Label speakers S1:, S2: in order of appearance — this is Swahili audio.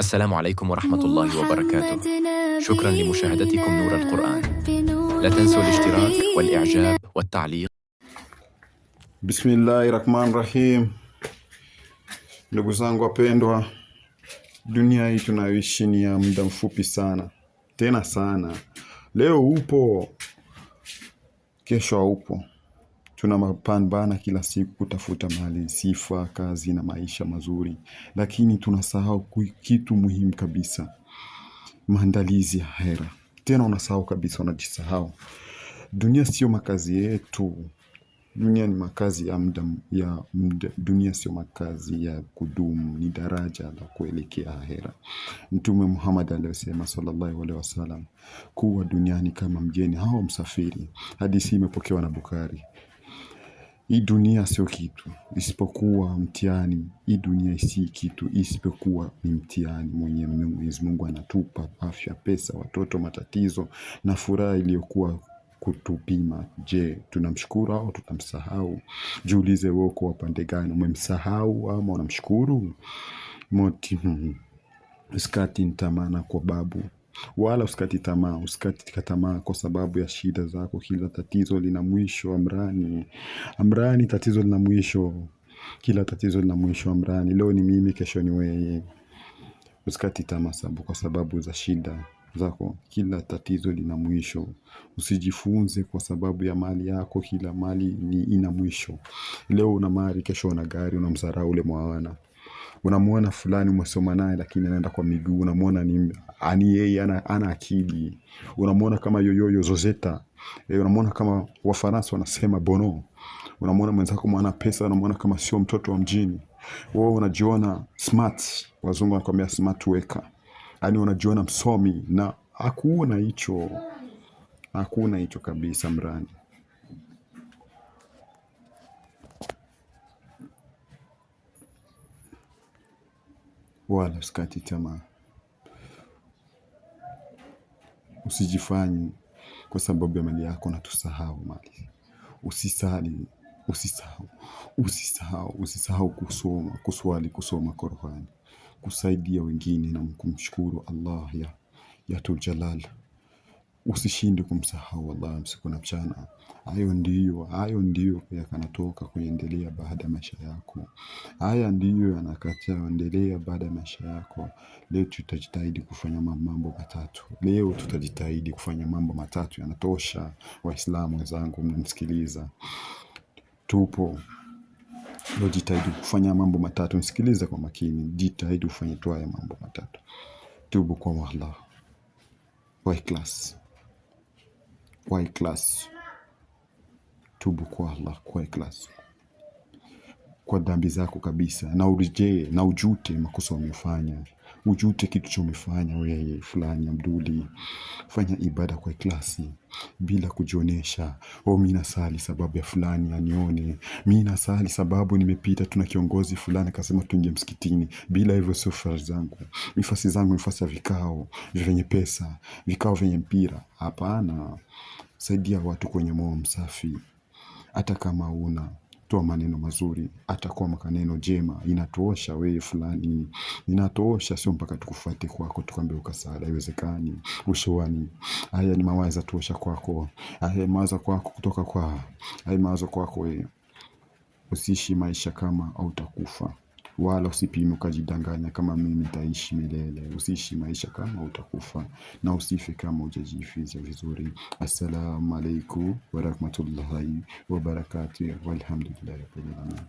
S1: السلام عليكم ورحمة الله وبركاته. شكرا لمشاهدتكم نور القرآن. لا تنسوا الاشتراك والإعجاب والتعليق.
S2: Bismillahirrahmanirrahim. Ndugu zangu wapendwa, dunia hii tunayoishi ni ya muda mfupi sana, tena sana. Leo upo, kesho haupo. Tunapambana kila siku kutafuta mali, sifa, kazi na maisha mazuri, lakini tunasahau kitu muhimu kabisa: maandalizi ya akhera. Tena unasahau kabisa, unajisahau. Dunia sio makazi yetu. Dunia ni makazi ya muda. Dunia sio makazi ya kudumu, ni daraja la kuelekea akhera. Mtume Muhammad aliyosema sallallahu alaihi wasallam kuwa duniani kama mgeni au msafiri. Hadithi imepokewa na Bukhari. Hii dunia sio kitu isipokuwa mtihani. Hii dunia si kitu isipokuwa ni mtihani. Mwenyezi Mungu anatupa afya, pesa, watoto, matatizo na furaha iliyokuwa kutupima. Je, tunamshukuru au tutamsahau? Jiulize wewe, uko upande gani? Umemsahau ama unamshukuru? Usikati tamaa kwa babu, wala usikati tamaa kwa sababu ya shida zako. Kila tatizo lina mwisho. Amrani, tatizo lina mwisho. Kila tatizo lina mwisho. Amrani, leo ni mimi, kesho ni wewe. Usikati tamaa kwa sababu za shida zako. Kila tatizo lina mwisho. Usijifunze kwa sababu ya mali yako. Kila mali ina mwisho. Leo una mali, kesho una gari. Unamdharau ule mwana. Unamuona fulani umesoma naye lakini anaenda kwa miguu. Unamuona ni yeye ana akili. Unamuona kama yoyoyo Zozeta. Unamuona kama Wafaransa wanasema bono. Unamuona mwenzako mwana pesa, unamuona kama sio mtoto wa mjini. Wewe unajiona smart, wazungu wanakuambia smart worker. Yaani unajiona msomi, na hakuna hicho. Hakuna hicho kabisa mrani. Wala usikati tamaa. Usijifanye kwa sababu ya mali yako na tusahau mali. Usisahau kusoma, kuswali, kusoma Qur'an, kusaidia wengine na kumshukuru Allah ya Jalal. Usishinde kumsahau Allah usiku na mchana. Hayo ndiyo yakanatoka kuendelea baada ya maisha yako. Haya ndiyo yanakataa kuendelea baada ya maisha yako. Leo tutajitahidi kufanya mambo matatu. Leo tutajitahidi kufanya mambo matatu, yanatosha. Waislamu wenzangu mnanisikiliza, tupo. Leo jitahidi kufanya mambo matatu. Nisikilize kwa makini. Jitahidi ufanye tu haya mambo matatu. Tubu kwa Allah kwa ikhlas. Tubu kwa Allah kwa ikhlas, kwa dhambi zako kabisa, na urejee na ujute makosa umefanya. Ujute kitu cha umefanya wewe fulani Abduli. Fanya ibada kwa ikhlasi bila kujionesha. Mimi nasali sababu ya fulani anione. Mimi nasali sababu nimepita tuna kiongozi fulani akasema tuingie msikitini. Bila hivyo sio farz zangu. Nafasi zangu nafasi ya vikao vyenye pesa, vikao vyenye mpira. Hapana. Saidia watu kwenye moyo msafi. Hata kama una toa maneno mazuri, hata kwa maneno jema, inatosha wewe fulani. Inatosha, sio mpaka tukufuate kwako tukambe ukasala. Haiwezekani. Ushwani. Haya ni mawazo tosha kwako. Haya mawazo kwako kutoka kwa. Haya mawazo kwako wewe. Usiishi maisha kama hautakufa. Wala usipime ukajidanganya kama mimi nitaishi milele. Usiishi maisha kama utakufa, na usife kama hujajificha vizuri. Assalamu alaikum wa rahmatullahi wa barakatuh. Walhamdulillah rabbil alamin.